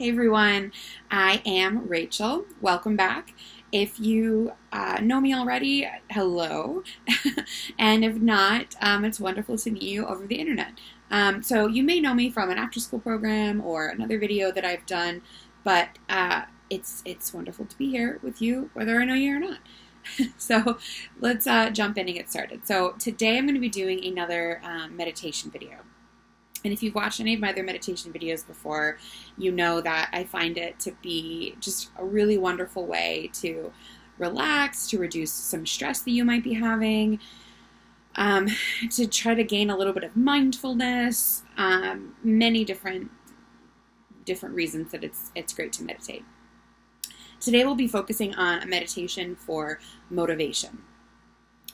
Hey everyone, I am Rachel. Welcome back. If you know me already, hello. And if not, it's wonderful to meet you over the internet. So you may know me from an after school program or another video that I've done, but it's wonderful to be here with you, whether I know you or not. So let's jump in and get started. So today I'm going to be doing another meditation video. And if you've watched any of my other meditation videos before, you know that I find it to be just a really wonderful way to relax, to reduce some stress that you might be having, to try to gain a little bit of mindfulness, many different reasons that it's great to meditate. Today we'll be focusing on a meditation for motivation.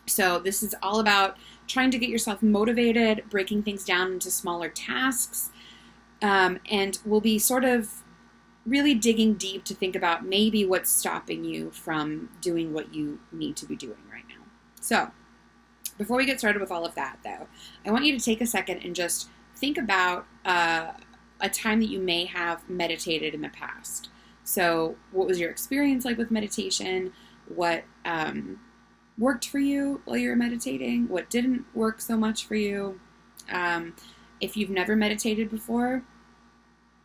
So this is all about trying to get yourself motivated, breaking things down into smaller tasks, and we'll be sort of really digging deep to think about maybe what's stopping you from doing what you need to be doing right now. So before we get started with all of that, though, I want you to take a second and just think about a time that you may have meditated in the past. So what was your experience like with meditation? What worked for you while you were meditating? What didn't work so much for you? If you've never meditated before,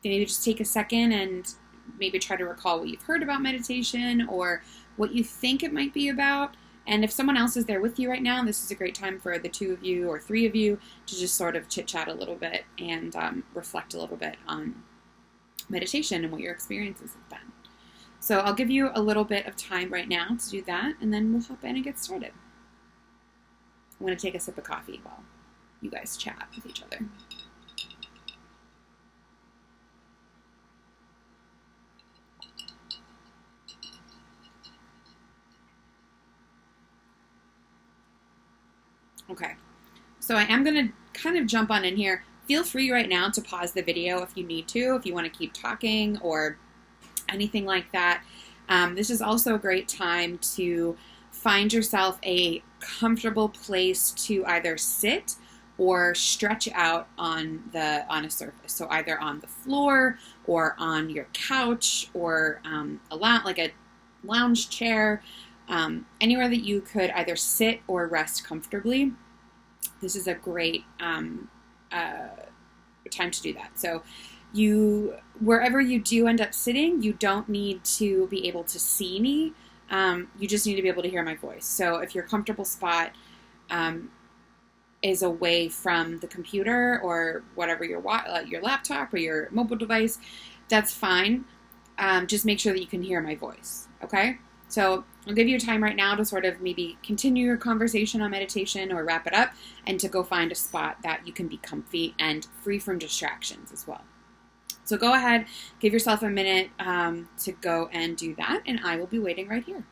then maybe just take a second and maybe try to recall what you've heard about meditation or what you think it might be about. And if someone else is there with you right now, this is a great time for the two of you or three of you to just sort of chit-chat a little bit and reflect a little bit on meditation and what your experiences have been. So I'll give you a little bit of time right now to do that, and then we'll hop in and get started. I'm going to take a sip of coffee while you guys chat with each other. Okay, so I am going to kind of jump on in here. Feel free right now to pause the video if you need to, if you want to keep talking or anything like that. This is also a great time to find yourself a comfortable place to either sit or stretch out on a surface. So either on the floor or on your couch or like a lounge chair, anywhere that you could either sit or rest comfortably. This is a great time to do that. So wherever you do end up sitting, you don't need to be able to see me. You just need to be able to hear my voice. So if your comfortable spot is away from the computer or whatever your laptop or your mobile device, that's fine. Just make sure that you can hear my voice. Okay? So I'll give you time right now to sort of maybe continue your conversation on meditation or wrap it up and to go find a spot that you can be comfy and free from distractions as well. So go ahead, give yourself a minute to go and do that, and I will be waiting right here.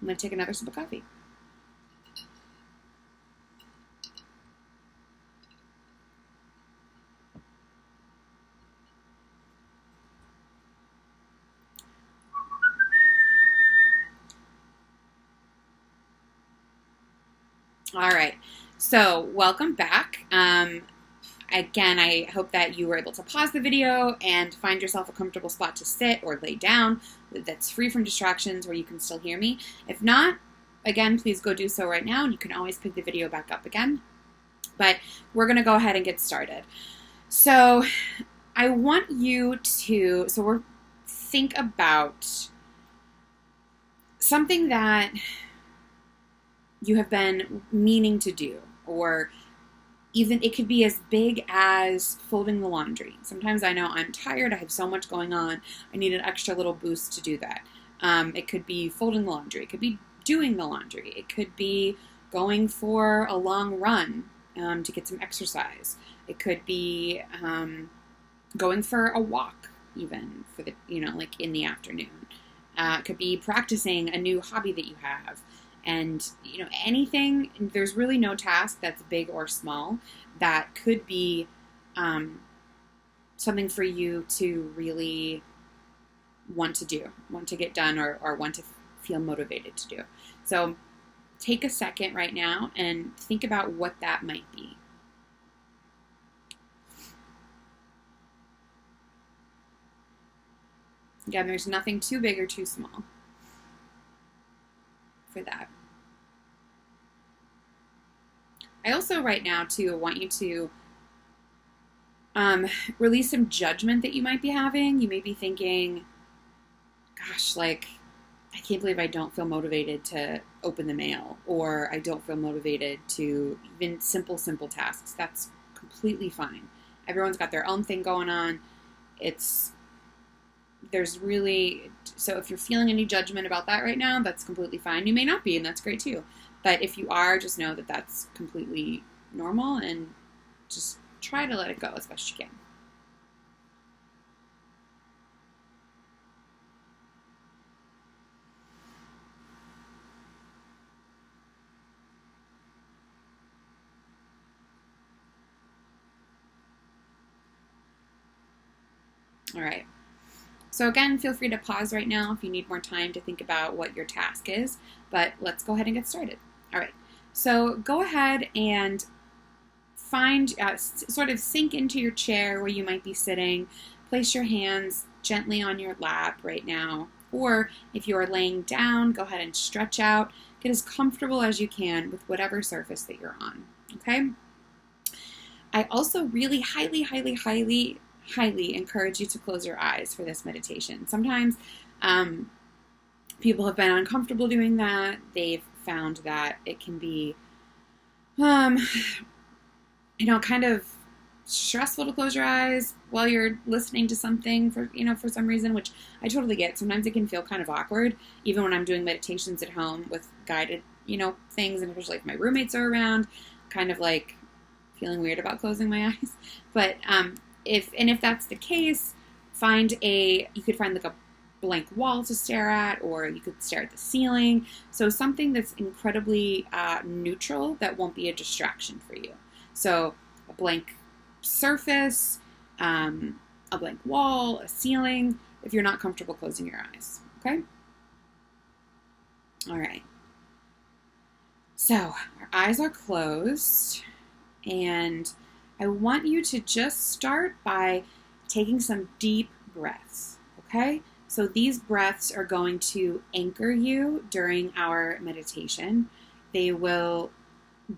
I'm going to take another sip of coffee. All right, so welcome back. Again, I hope that you were able to pause the video and find yourself a comfortable spot to sit or lay down that's free from distractions where you can still hear me. If not, again, please go do so right now, and you can always pick the video back up again. But we're going to go ahead and get started. So I want you to think about something that you have been meaning to do, or even it could be as big as folding the laundry. Sometimes I know I'm tired, I have so much going on, I need an extra little boost to do that. It could be folding the laundry, it could be doing the laundry, it could be going for a long run to get some exercise. It could be going for a walk, even for the like in the afternoon. It could be practicing a new hobby that you have. And, anything, there's really no task that's big or small that could be something for you to really want to do, want to get done, or want to feel motivated to do. So take a second right now and think about what that might be. Again, there's nothing too big or too small for that. I also right now too want you to release some judgment that you might be having. You may be thinking, gosh, like, I can't believe I don't feel motivated to open the mail, or I don't feel motivated to even simple tasks. That's completely fine. Everyone's got their own thing going on. So if you're feeling any judgment about that right now, that's completely fine. You may not be, and that's great too. But if you are, just know that that's completely normal, and just try to let it go as best you can. All right. So again, feel free to pause right now if you need more time to think about what your task is, but let's go ahead and get started. All right. So go ahead and find, sort of sink into your chair where you might be sitting. Place your hands gently on your lap right now. Or if you are laying down, go ahead and stretch out. Get as comfortable as you can with whatever surface that you're on. Okay? I also really highly encourage you to close your eyes for this meditation. Sometimes people have been uncomfortable doing that. They've found that it can be, kind of stressful to close your eyes while you're listening to something for some reason, which I totally get. Sometimes it can feel kind of awkward, even when I'm doing meditations at home with guided, things, and especially if my roommates are around, kind of like feeling weird about closing my eyes. But if that's the case, you could find like a blank wall to stare at, or you could stare at the ceiling. So something that's incredibly neutral that won't be a distraction for you. So a blank surface, a blank wall, a ceiling, if you're not comfortable closing your eyes. Okay? All right. So our eyes are closed, and I want you to just start by taking some deep breaths, okay? So these breaths are going to anchor you during our meditation. They will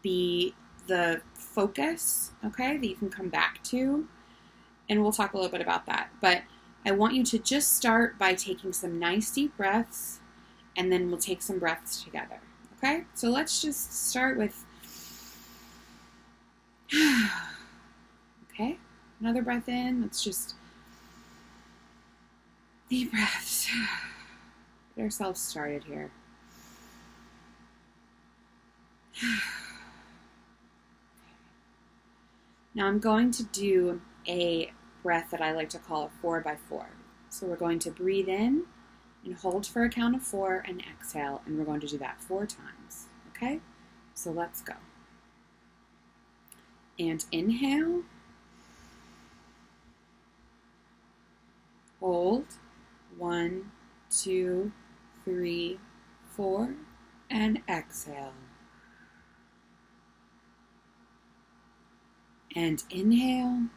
be the focus, okay, that you can come back to, and we'll talk a little bit about that. But I want you to just start by taking some nice deep breaths, and then we'll take some breaths together, okay? So let's just start with okay, another breath in. Let's just deep breaths. Get ourselves started here. Now I'm going to do a breath that I like to call a 4x4. So we're going to breathe in and hold for a count of 4 and exhale, and we're going to do that 4 times. Okay? So let's go. And inhale. Hold. 1, 2, 3, 4, and exhale. And inhale.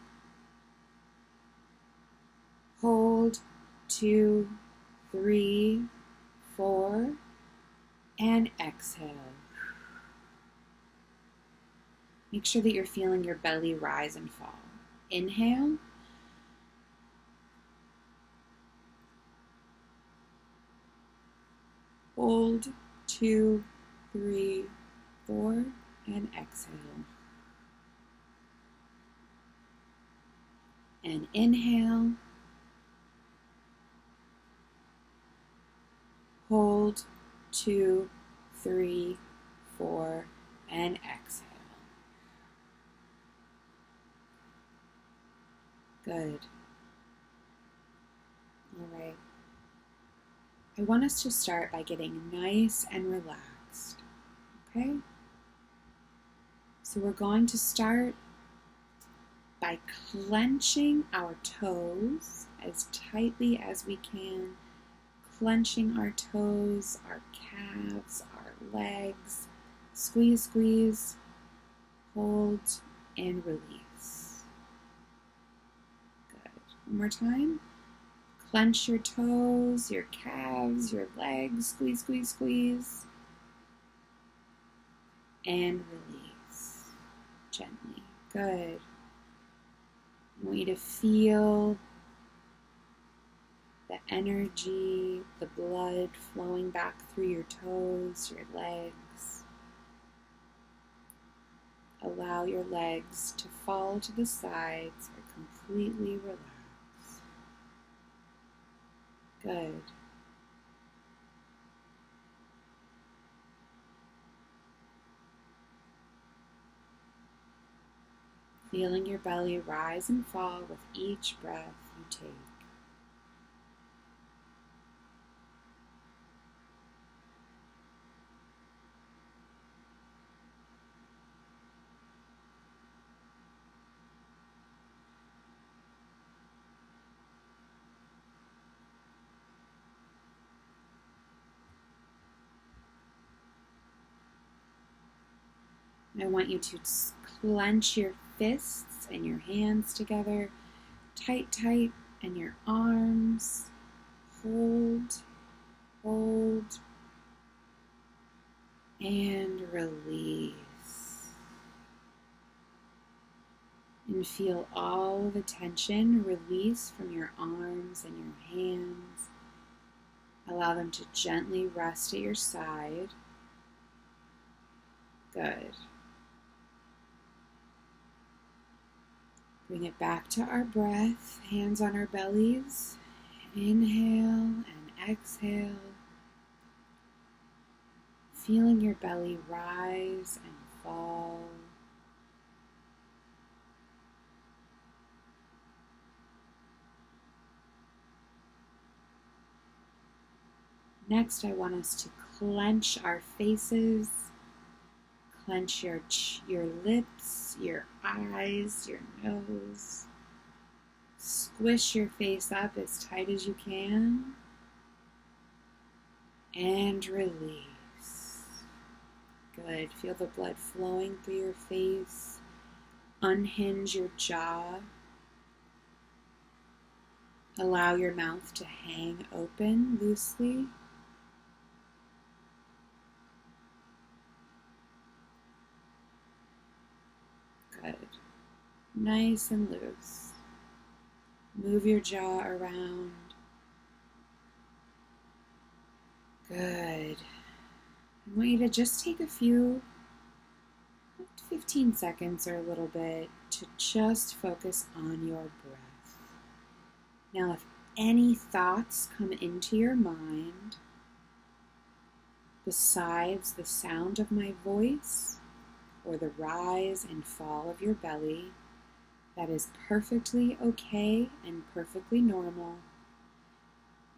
Hold. 2, 3, 4, and exhale. Make sure that you're feeling your belly rise and fall. Inhale. Hold. 2, 3, 4, and exhale. And inhale. Hold. 2, 3, 4, and exhale. Good. All right. I want us to start by getting nice and relaxed. Okay? So we're going to start by clenching our toes as tightly as we can. Clenching our toes, our calves, our legs. Squeeze, squeeze. Hold and release. Good. One more time. Clench your toes, your calves, your legs. Squeeze, squeeze, squeeze. And release gently. Good. I want you to feel the energy, the blood flowing back through your toes, your legs. Allow your legs to fall to the sides or completely relax. Good. Feeling your belly rise and fall with each breath you take. I want you to clench your fists and your hands together, tight, tight, and your arms. Hold, hold, and release. And feel all the tension release from your arms and your hands. Allow them to gently rest at your side. Good. Bring it back to our breath, hands on our bellies. Inhale and exhale. Feeling your belly rise and fall. Next, I want us to clench our faces, clench your lips, your eyes, your nose. Squish your face up as tight as you can. And release. Good. Feel the blood flowing through your face. Unhinge your jaw. Allow your mouth to hang open loosely. Good. Nice and loose. Move your jaw around. Good. I want you to just take a few, 15 seconds or a little bit, to just focus on your breath. Now, if any thoughts come into your mind, besides the sound of my voice or the rise and fall of your belly, that is perfectly okay and perfectly normal.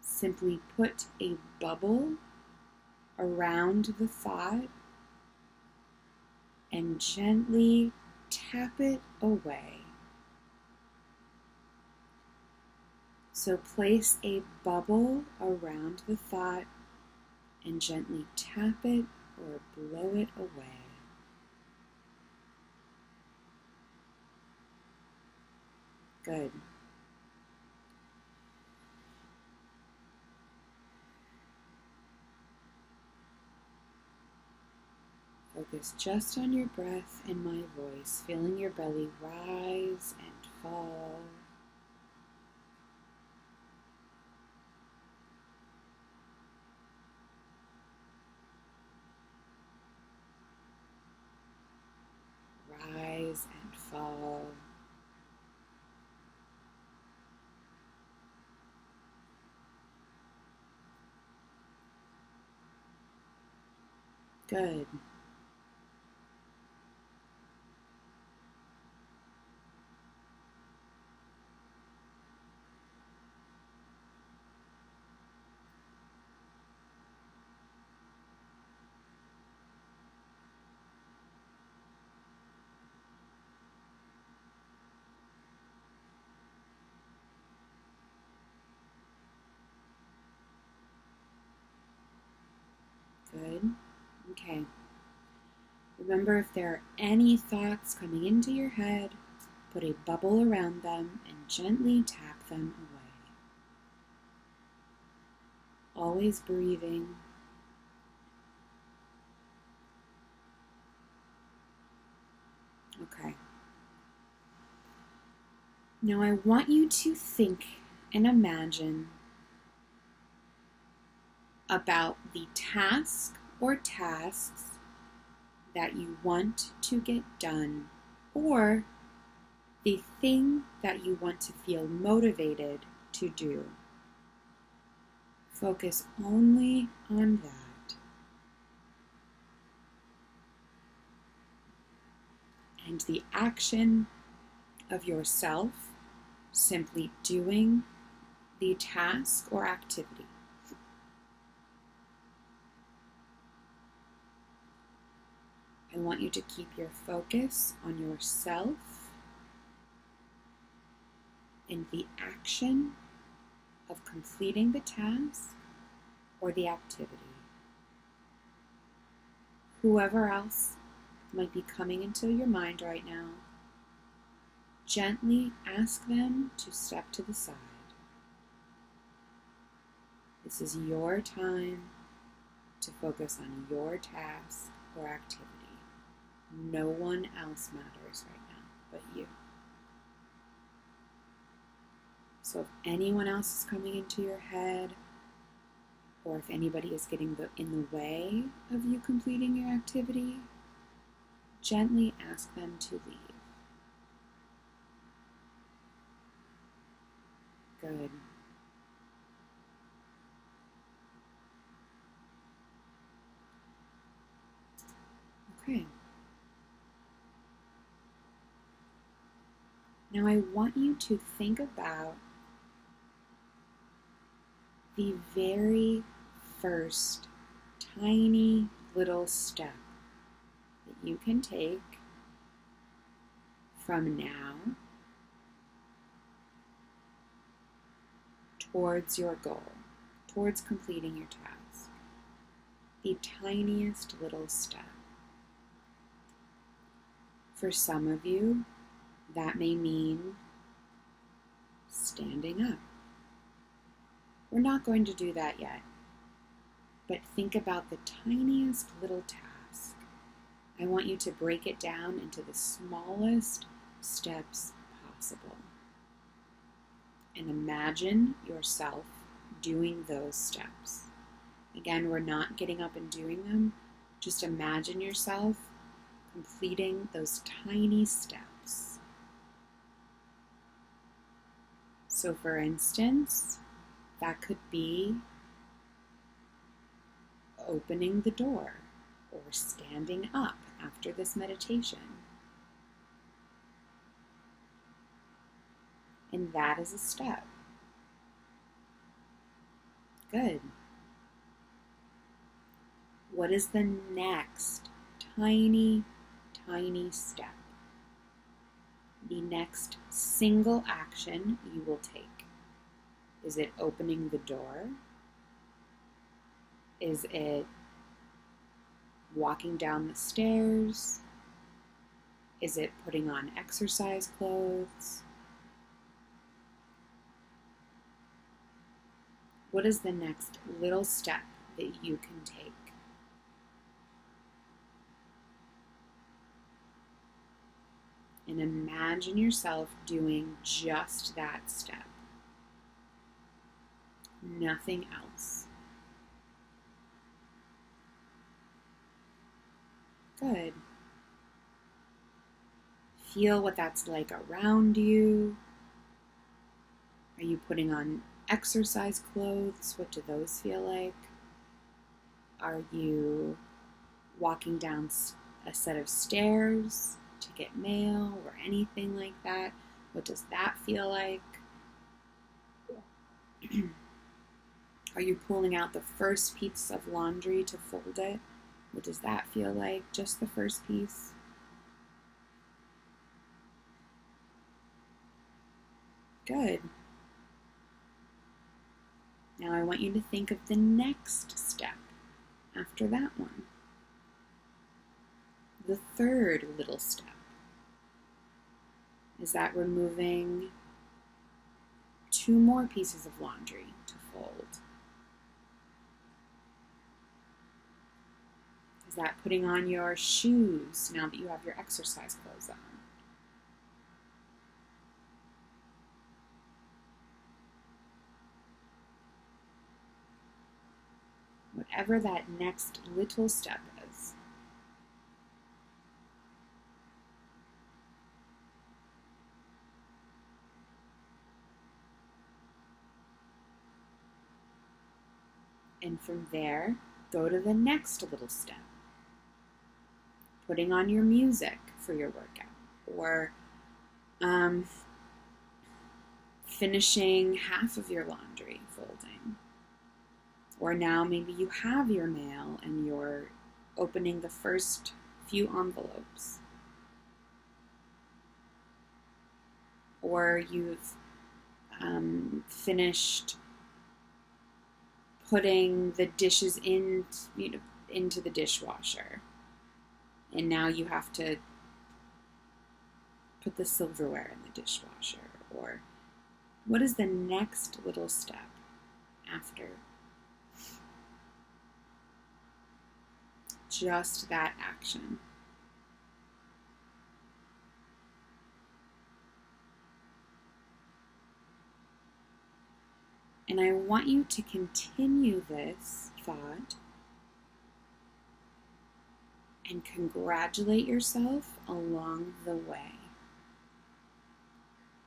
Simply put a bubble around the thought and gently tap it away. So place a bubble around the thought and gently tap it or blow it away. Good. Focus just on your breath and my voice, feeling your belly rise and fall. Rise and fall. Good. Good. Okay. Remember, if there are any thoughts coming into your head, put a bubble around them and gently tap them away. always breathing. Okay. Now I want you to think and imagine about the task or tasks that you want to get done, or the thing that you want to feel motivated to do. Focus only on that. And the action of yourself simply doing the task or activity. I want you to keep your focus on yourself and the action of completing the task or the activity. Whoever else might be coming into your mind right now, gently ask them to step to the side. This is your time to focus on your task or activity. No one else matters right now but you. So if anyone else is coming into your head, or if anybody is getting in the way of you completing your activity, gently ask them to leave. Good. Okay. Now I want you to think about the very first tiny little step that you can take from now towards your goal, towards completing your task. The tiniest little step. For some of you, that may mean standing up. We're not going to do that yet, but think about the tiniest little task. I want you to break it down into the smallest steps possible. And imagine yourself doing those steps. Again, we're not getting up and doing them. Just imagine yourself completing those tiny steps. So for instance, that could be opening the door or standing up after this meditation. And that is a step. Good. What is the next tiny step? The next single action you will take. Is it opening the door? Is it walking down the stairs? Is it putting on exercise clothes? What is the next little step that you can take? And imagine yourself doing just that step. Nothing else. Good. Feel what that's like around you. Are you putting on exercise clothes? What do those feel like? Are you walking down a set of stairs to get mail or anything like that? What does that feel like? Are you pulling out the first piece of laundry to fold it? What does that feel like? Just the first piece? Good. Now I want you to think of the next step after that one. The third little step. Is that removing 2 more pieces of laundry to fold? Is that putting on your shoes now that you have your exercise clothes on? Whatever that next little step is. And from there, go to the next little step. Putting on your music for your workout, or finishing half of your laundry folding. Or now maybe you have your mail and you're opening the first few envelopes. Or you've finished putting the dishes into the dishwasher. And now you have to put the silverware in the dishwasher. Or what is the next little step after just that action? And I want you to continue this thought and congratulate yourself along the way.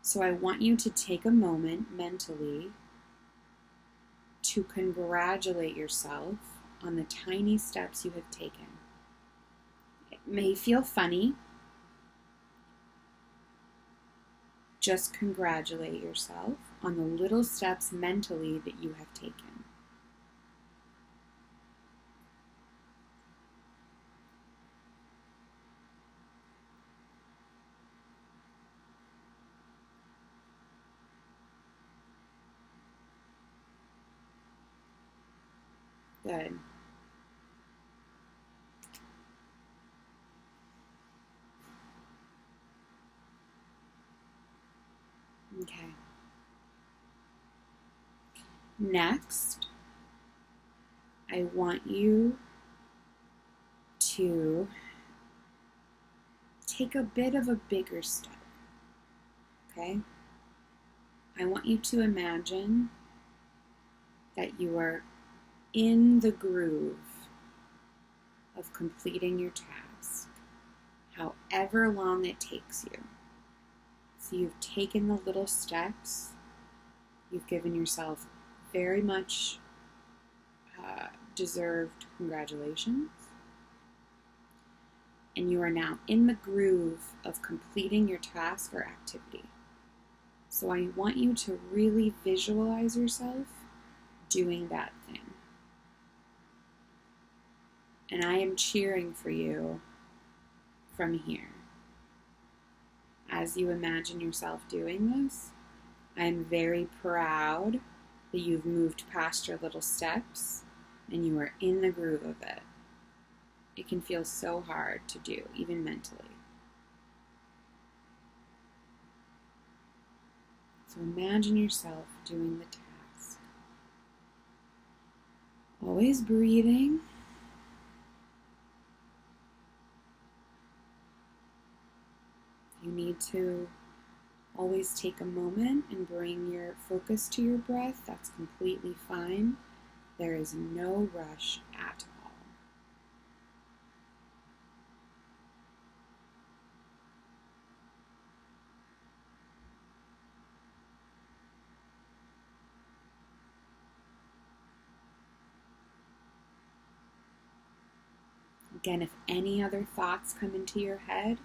So I want you to take a moment mentally to congratulate yourself on the tiny steps you have taken. It may feel funny. Just congratulate yourself on the little steps mentally that you have taken. Good. Okay. Next, I want you to take a bit of a bigger step. Okay? I want you to imagine that you are in the groove of completing your task, however long it takes you. So you've taken the little steps, you've given yourself very much deserved congratulations, and you are now in the groove of completing your task or activity. So I want you to really visualize yourself doing that thing. And I am cheering for you from here. As you imagine yourself doing this, I'm very proud that you've moved past your little steps and you are in the groove of it. It can feel so hard to do, even mentally. So imagine yourself doing the task. Always breathing. You need to always take a moment and bring your focus to your breath. That's completely fine. There is no rush at all. Again, if any other thoughts come into your head,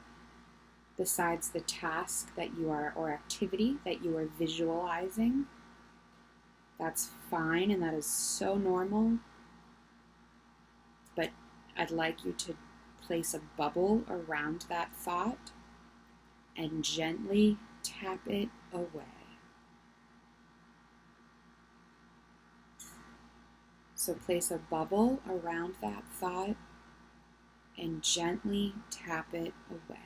besides the task that you are, or activity that you are visualizing, that's fine and that is so normal. But I'd like you to place a bubble around that thought and gently tap it away. So place a bubble around that thought and gently tap it away.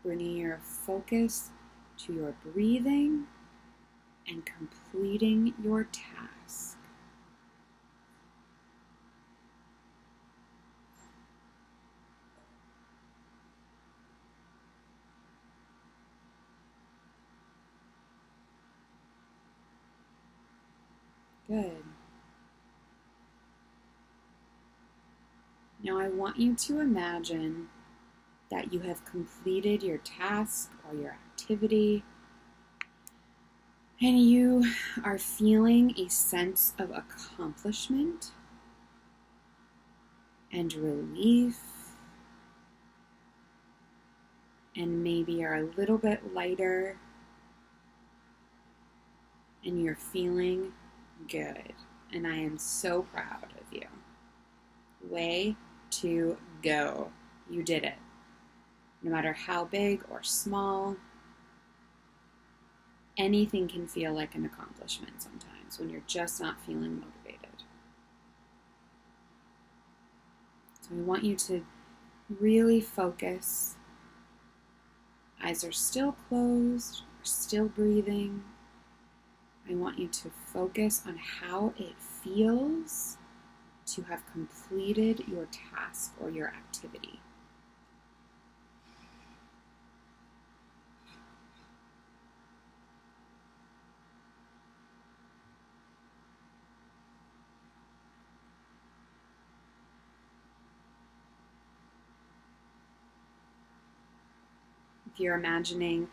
Bringing your focus to your breathing and completing your task. Good. Now I want you to imagine that you have completed your task or your activity, and you are feeling a sense of accomplishment and relief, and maybe are a little bit lighter, and you're feeling good. And I am so proud of you. Way to go. You did it. No matter how big or small, anything can feel like an accomplishment sometimes when you're just not feeling motivated. So I want you to really focus. Eyes are still closed, you're still breathing. I want you to focus on how it feels to have completed your task or your activity. If you're imagining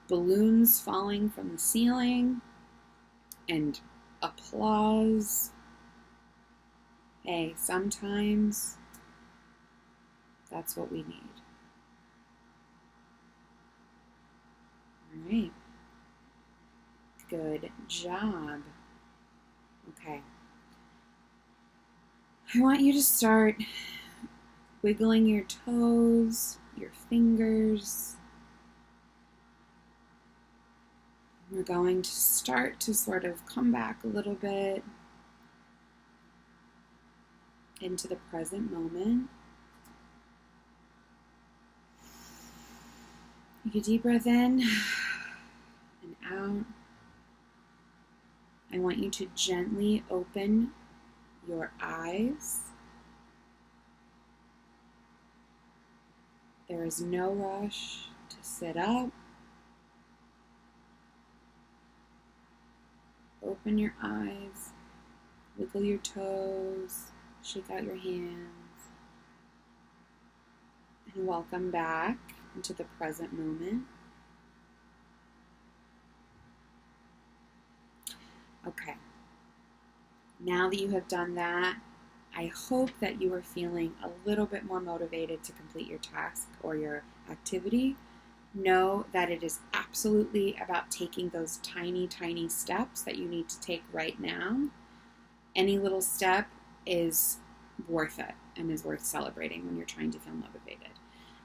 balloons falling from the ceiling and applause, hey, sometimes that's what we need. All right. Good job. Okay. I want you to start wiggling your toes, your fingers. We're going to start to sort of come back a little bit into the present moment. Take a deep breath in and out. I want you to gently open your eyes. There is no rush to sit up. Open your eyes, wiggle your toes, shake out your hands, and welcome back into the present moment. Okay, now that you have done that, I hope that you are feeling a little bit more motivated to complete your task or your activity. Know that it is absolutely about taking those tiny, tiny steps that you need to take right now. Any little step is worth it and is worth celebrating when you're trying to feel motivated.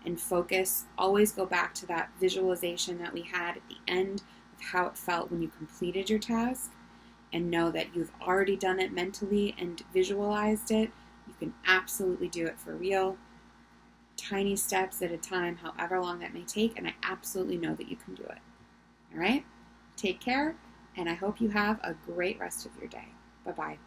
And focus, always go back to that visualization that we had at the end of how it felt when you completed your task, and know that you've already done it mentally and visualized it. You can absolutely do it for real. Tiny steps at a time, however long that may take, and I absolutely know that you can do it. All right? Take care, and I hope you have a great rest of your day. Bye-bye.